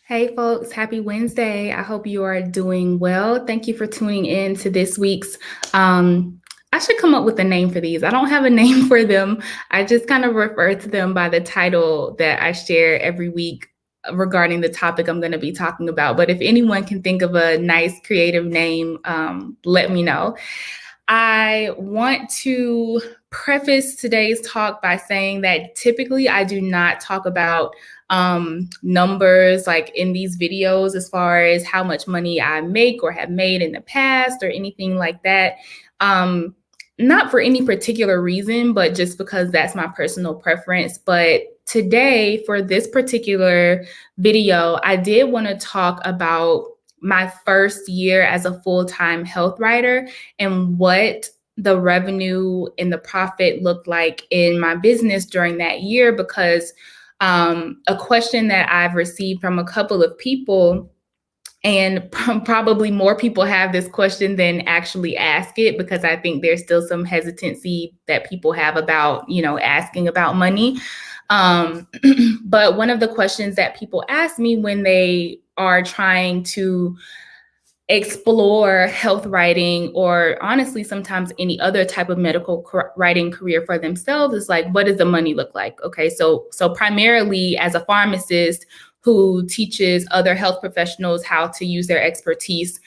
Hey folks, happy Wednesday. I hope you are doing well. Thank you for tuning in to this week's I should come up with a name for these. I don't have a name for them. I just kind of refer to them by the title that I share every week regarding the topic I'm going to be talking about. But if anyone can think of a nice creative name, let me know. I want to preface today's talk by saying that typically I do not talk about numbers like in these videos as far as how much money I make or have made in the past or anything like that. Not for any particular reason, but just because that's my personal preference. But today, for this particular video, I did want to talk about my first year as a full-time health writer and what the revenue and the profit looked like in my business during that year, because a question that I've received from a couple of people, and probably more people have this question than actually ask it, because I think there's still some hesitancy that people have about, asking about money. But one of the questions that people ask me when they are trying to explore health writing, or honestly, sometimes any other type of medical writing career for themselves, is like, what does the money look like? Okay, so primarily as a pharmacist who teaches other health professionals how to use their expertise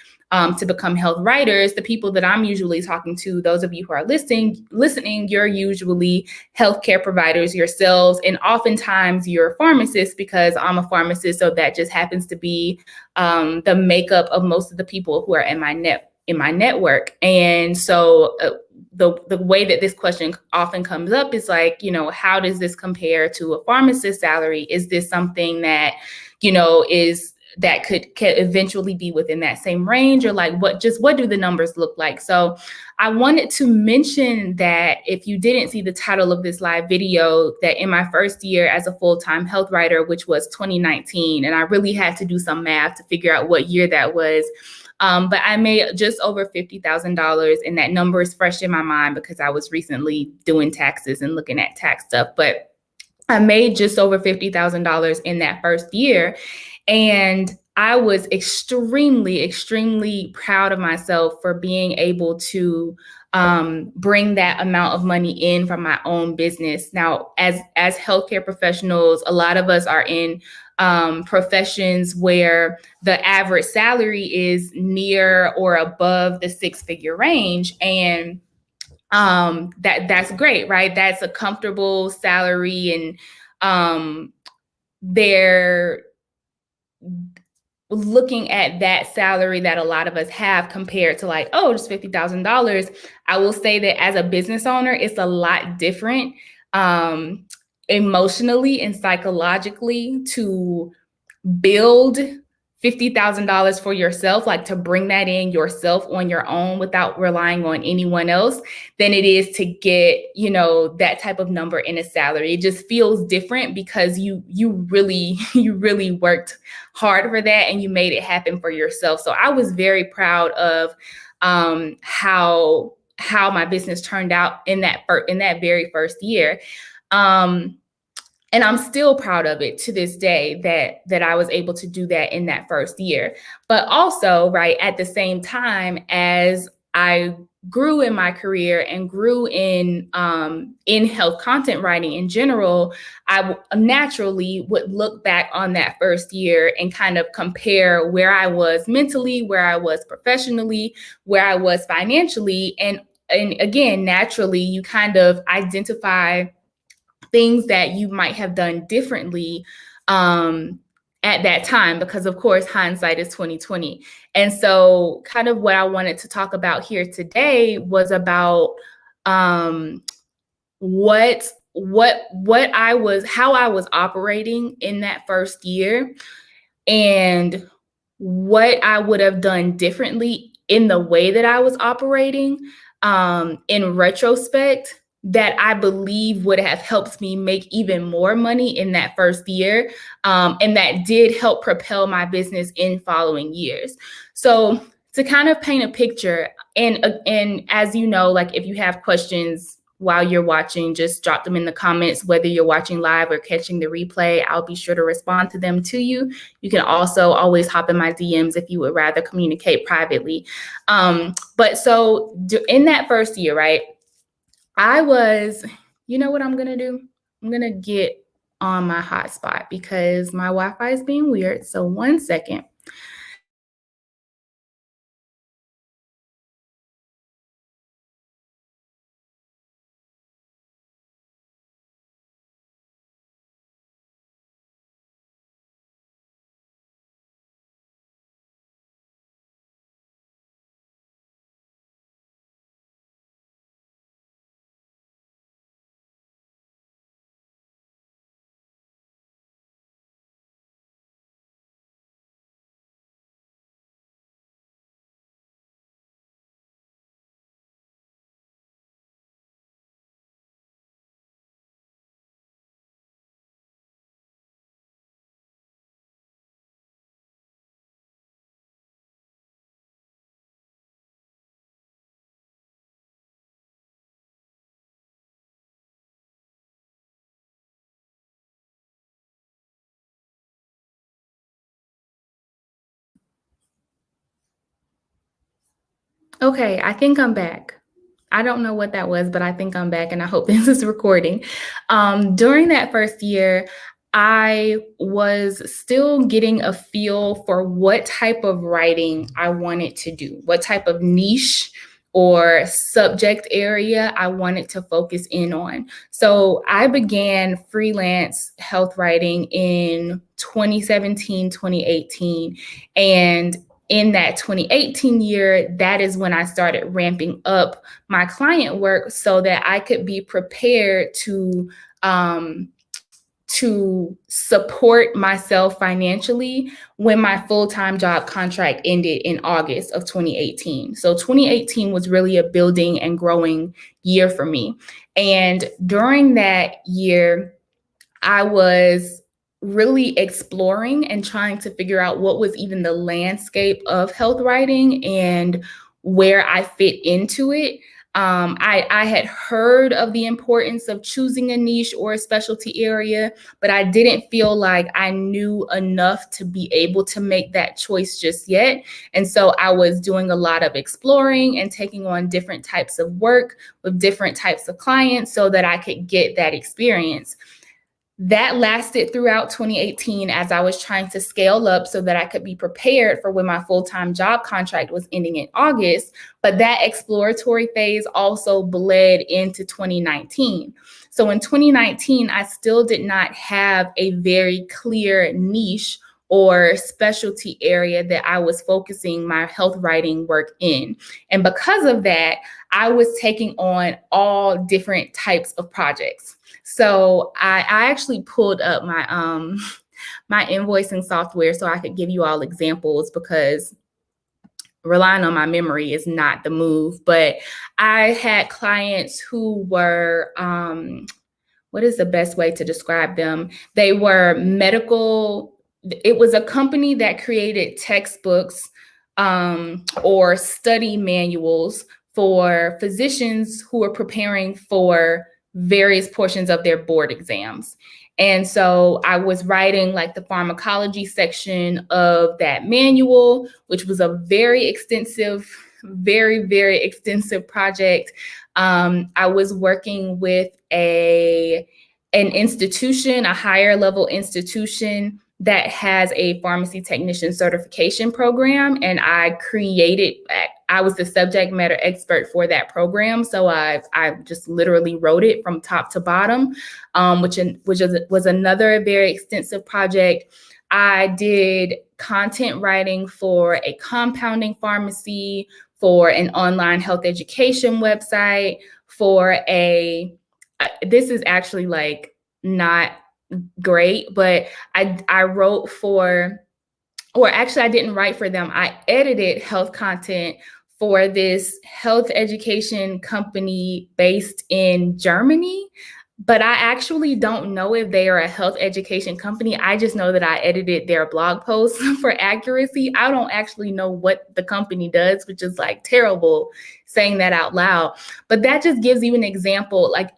to become health writers, the people that I'm usually talking to, those of you who are listening, you're usually healthcare providers yourselves, and oftentimes you're pharmacists, because I'm a pharmacist, so that just happens to be the makeup of most of the people who are in my network. And so the way that this question often comes up is like, how does this compare to a pharmacist salary? Is this something that, that could eventually be within that same range, or like what do the numbers look like? So I wanted to mention that if you didn't see the title of this live video, that in my first year as a full-time health writer, which was 2019, and I really had to do some math to figure out what year that was, but I made just over $50,000, and that number is fresh in my mind because I was recently doing taxes and looking at tax stuff. But I made just over $50,000 in that first year. And I was extremely, extremely proud of myself for being able to bring that amount of money in from my own business. Now, as healthcare professionals, a lot of us are in professions where the average salary is near or above the six-figure range. And that's great, right? That's a comfortable salary, and they're looking at that salary that a lot of us have compared to like, oh, just $50,000. I will say that as a business owner, it's a lot different emotionally and psychologically to build $50,000 for yourself, like to bring that in yourself on your own without relying on anyone else, than it is to get, that type of number in a salary. It just feels different because you really worked hard for that and you made it happen for yourself. So I was very proud of how my business turned out in that very first year. And I'm still proud of it to this day that I was able to do that in that first year. But also, right, at the same time, as I grew in my career and grew in health content writing in general, I naturally would look back on that first year and kind of compare where I was mentally, where I was professionally, where I was financially. And again, naturally, you kind of identify things that you might have done differently at that time, because of course, hindsight is 2020. And so kind of what I wanted to talk about here today was about how I was operating in that first year, and what I would have done differently in the way that I was operating in retrospect, that I believe would have helped me make even more money in that first year. And that did help propel my business in following years. So to kind of paint a picture, and as you know, like if you have questions while you're watching, just drop them in the comments, whether you're watching live or catching the replay. I'll be sure to respond to them to you. You can also always hop in my DMs if you would rather communicate privately. But so in that first year, right, you know what I'm going to do? I'm going to get on my hotspot because my Wi-Fi is being weird. So 1 second. Okay, I think I'm back. I don't know what that was, but I think I'm back and I hope this is recording. During that first year, I was still getting a feel for what type of writing I wanted to do, what type of niche or subject area I wanted to focus in on. So I began freelance health writing in 2017, 2018. And in that 2018 year, that is when I started ramping up my client work so that I could be prepared to support myself financially when my full-time job contract ended in August of 2018. So 2018 was really a building and growing year for me. And during that year, I was really exploring and trying to figure out what was even the landscape of health writing and where I fit into it. I had heard of the importance of choosing a niche or a specialty area, but I didn't feel like I knew enough to be able to make that choice just yet. And so I was doing a lot of exploring and taking on different types of work with different types of clients so that I could get that experience. That lasted throughout 2018 as I was trying to scale up so that I could be prepared for when my full-time job contract was ending in August. But that exploratory phase also bled into 2019. So in 2019, I still did not have a very clear niche or specialty area that I was focusing my health writing work in. And because of that, I was taking on all different types of projects. So I actually pulled up my my invoicing software so I could give you all examples because relying on my memory is not the move. But I had clients who were what is the best way to describe them? They were medical. It was a company that created textbooks or study manuals for physicians who are preparing for various portions of their board exams. And so I was writing like the pharmacology section of that manual, which was a very extensive, very extensive project. I was working with an institution, a higher level institution that has a pharmacy technician certification program. And I was the subject matter expert for that program. So I just literally wrote it from top to bottom, which was another very extensive project. I did content writing for a compounding pharmacy, for an online health education website, this is actually like not great, but I wrote I didn't write for them. I edited health content for this health education company based in Germany but I actually don't know if they are a health education company. I just know that I edited their blog posts for accuracy. I don't actually know what the company does, which is like terrible saying that out loud. But that just gives you an example. Like,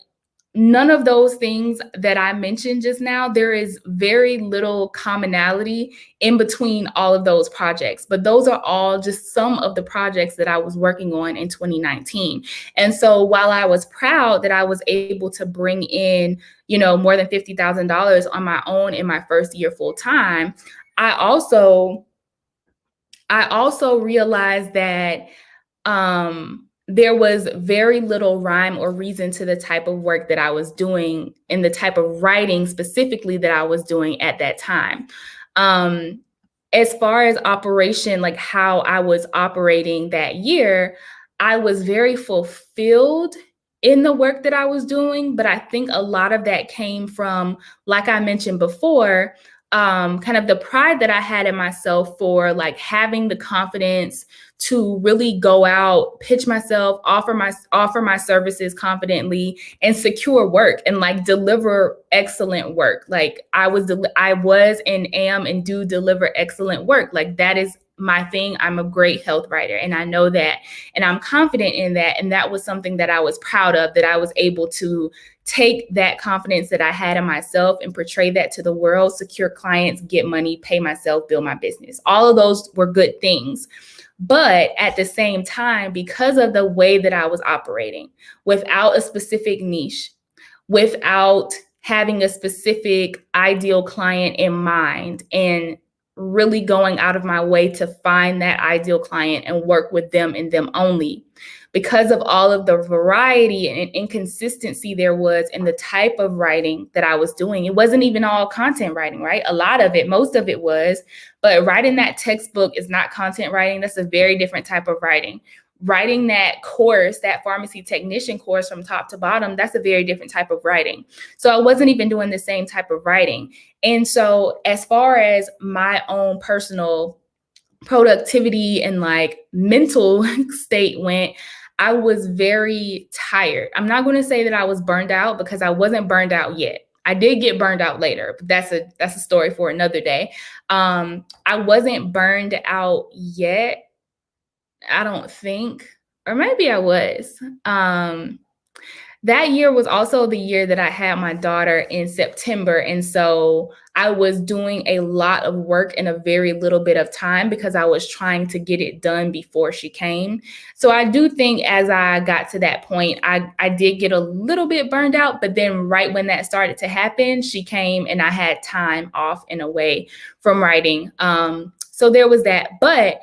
none of those things that I mentioned just now, there is very little commonality in between all of those projects. But those are all just some of the projects that I was working on in 2019. And so while I was proud that I was able to bring in, more than $50,000 on my own in my first year full time, I also realized that there was very little rhyme or reason to the type of work that I was doing and the type of writing specifically that I was doing at that time. As far as operation, like how I was operating that year, I was very fulfilled in the work that I was doing, but I think a lot of that came from, like I mentioned before, kind of the pride that I had in myself for like having the confidence to really go out, pitch myself, offer my services confidently, and secure work and like deliver excellent work. Like I was and am and do deliver excellent work. Like that is my thing. I'm a great health writer, and I know that, and I'm confident in that. And that was something that I was proud of, that I was able to take that confidence that I had in myself and portray that to the world, secure clients, get money, pay myself, build my business. All of those were good things. But at the same time, because of the way that I was operating, without a specific niche, without having a specific ideal client in mind, and really going out of my way to find that ideal client and work with them and them only, because of all of the variety and inconsistency there was in the type of writing that I was doing. It wasn't even all content writing, right? A lot of it, most of it was, but writing that textbook is not content writing. That's a very different type of writing. Writing that course, that pharmacy technician course from top to bottom, that's a very different type of writing. So I wasn't even doing the same type of writing. And so as far as my own personal productivity and like mental state went, I was very tired. I'm not going to say that I was burned out, because I wasn't burned out yet. I did get burned out later, but that's a story for another day. I wasn't burned out yet, I don't think, or maybe I was. That year was also the year that I had my daughter in September. And so I was doing a lot of work in a very little bit of time because I was trying to get it done before she came. So I do think as I got to that point, I did get a little bit burned out. But then right when that started to happen, she came and I had time off in a way from writing. So there was that. But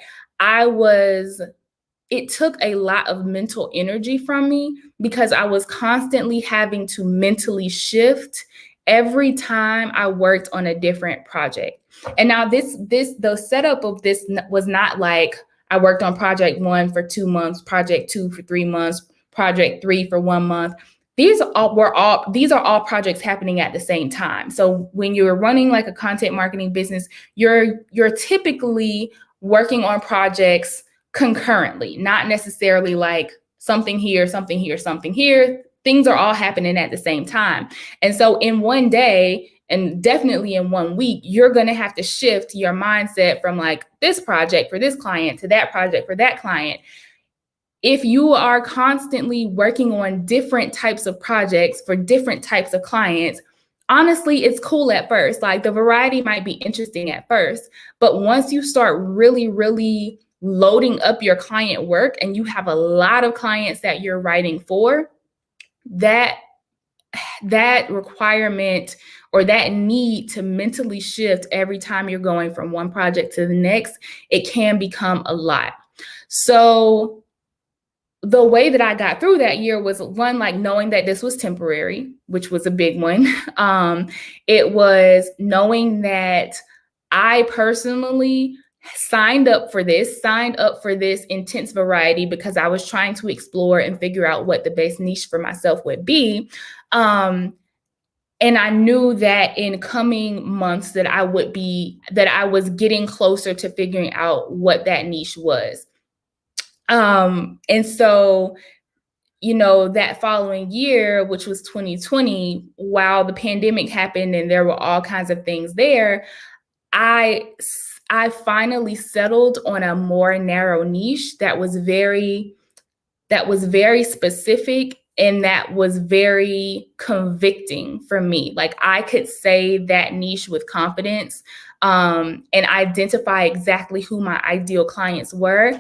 it took a lot of mental energy from me because I was constantly having to mentally shift every time I worked on a different project. And now the setup of this was not like I worked on project 1 for 2 months, project 2 for 3 months, project 3 for 1 month. These are all projects happening at the same time. So when you're running like a content marketing business, you're typically working on projects concurrently, not necessarily like something here, something here, something here. Things are all happening at the same time. And so in one day, and definitely in 1 week, you're going to have to shift your mindset from like this project for this client to that project for that client. If you are constantly working on different types of projects for different types of clients, honestly, it's cool at first. Like the variety might be interesting at first, but once you start really, really loading up your client work and you have a lot of clients that you're writing for, that requirement or that need to mentally shift every time you're going from one project to the next, it can become a lot. So the way that I got through that year was, one, like knowing that this was temporary, which was a big one. It was knowing that I personally signed up for this intense variety because I was trying to explore and figure out what the best niche for myself would be. And I knew that in coming months that I was getting closer to figuring out what that niche was. And so that following year, which was 2020, while the pandemic happened and there were all kinds of things there, I finally settled on a more narrow niche that was very specific and that was very convicting for me. Like, I could say that niche with confidence, and identify exactly who my ideal clients were.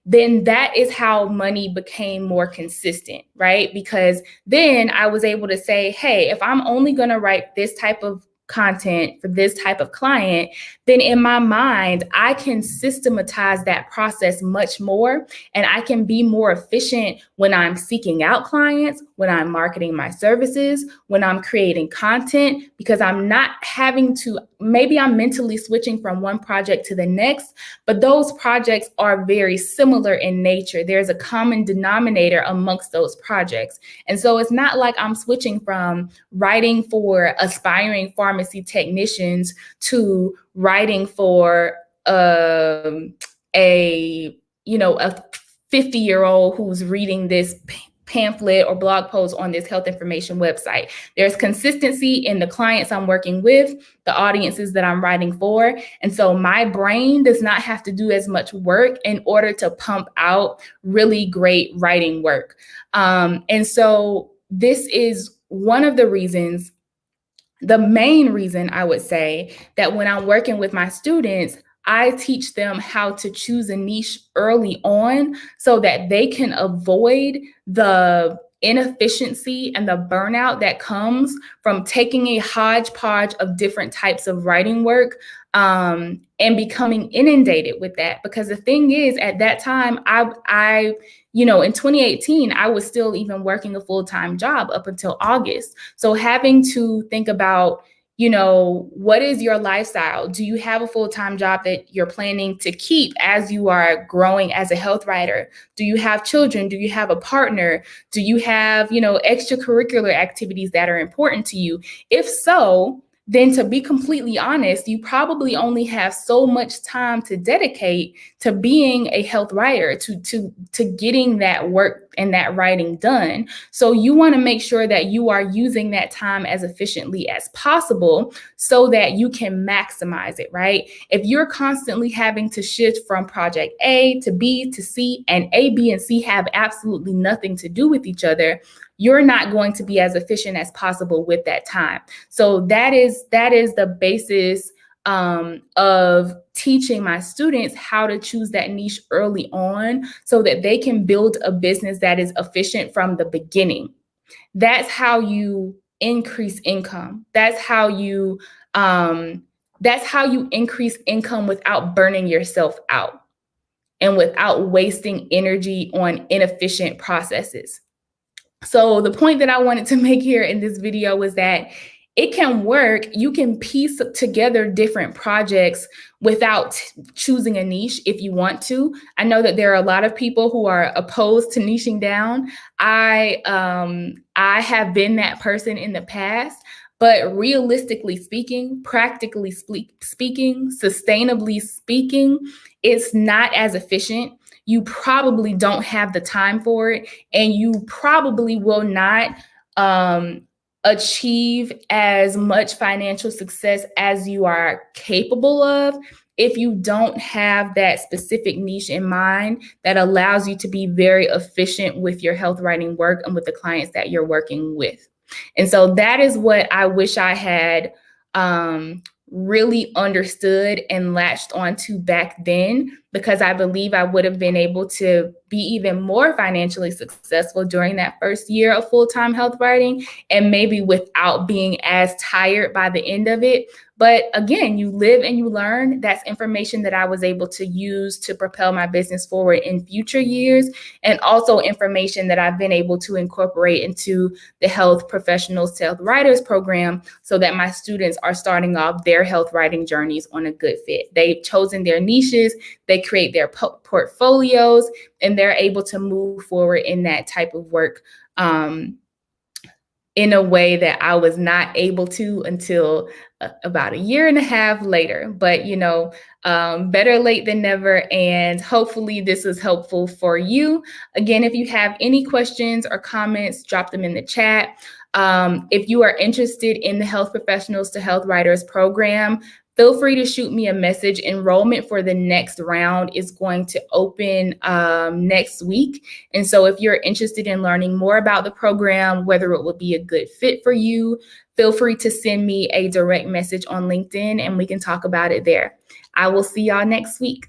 Then that is how money became more consistent, right? Because then I was able to say, hey, if I'm only going to write this type of content for this type of client, then in my mind, I can systematize that process much more, and I can be more efficient when I'm seeking out clients, when I'm marketing my services, when I'm creating content, because I'm not having to, maybe I'm mentally switching from one project to the next, but those projects are very similar in nature. There's a common denominator amongst those projects. And so it's not like I'm switching from writing for aspiring pharmacy technicians to writing for a 50-year-old who's reading this pamphlet or blog post on this health information website. There's consistency in the clients I'm working with, the audiences that I'm writing for. And so my brain does not have to do as much work in order to pump out really great writing work. And so this is one of the reasons, the main reason I would say, that when I'm working with my students, I teach them how to choose a niche early on so that they can avoid the inefficiency and the burnout that comes from taking a hodgepodge of different types of writing work, and becoming inundated with that. Because the thing is, at that time, I in 2018, I was still even working a full-time job up until August. So having to think about, what is your lifestyle? Do you have a full-time job that you're planning to keep as you are growing as a health writer? Do you have children? Do you have a partner? Do you have, extracurricular activities that are important to you? If so, then to be completely honest, you probably only have so much time to dedicate to being a health writer, to getting that work and that writing done. So you want to make sure that you are using that time as efficiently as possible so that you can maximize it, right? If you're constantly having to shift from project A to B to C, and A, B, and C have absolutely nothing to do with each other, you're not going to be as efficient as possible with that time. So that is the basis of teaching my students how to choose that niche early on so that they can build a business that is efficient from the beginning. That's how you increase income. That's how you increase income without burning yourself out and without wasting energy on inefficient processes. So the point that I wanted to make here in this video was that it can work. You can piece together different projects without choosing a niche if you want to. I know that there are a lot of people who are opposed to niching down. I have been that person in the past, but realistically speaking, practically speaking, sustainably speaking, it's not as efficient. You probably don't have the time for it, and you probably will not achieve as much financial success as you are capable of if you don't have that specific niche in mind that allows you to be very efficient with your health writing work and with the clients that you're working with. And so that is what I wish I had really understood and latched onto back then, because I believe I would have been able to be even more financially successful during that first year of full-time health writing, and maybe without being as tired by the end of it. But again, you live and you learn. That's information that I was able to use to propel my business forward in future years, and also information that I've been able to incorporate into the Health Professionals to Health Writers program so that my students are starting off their health writing journeys on a good fit. They've chosen their niches, they create their portfolios, and they're able to move forward in that type of work in a way that I was not able to until about a year and a half later, but better late than never. And hopefully this is helpful for you. Again, if you have any questions or comments, drop them in the chat. If you are interested in the Health Professionals to Health Writers program, feel free to shoot me a message. Enrollment for the next round is going to open next week. And so if you're interested in learning more about the program, whether it will be a good fit for you, feel free to send me a direct message on LinkedIn and we can talk about it there. I will see y'all next week.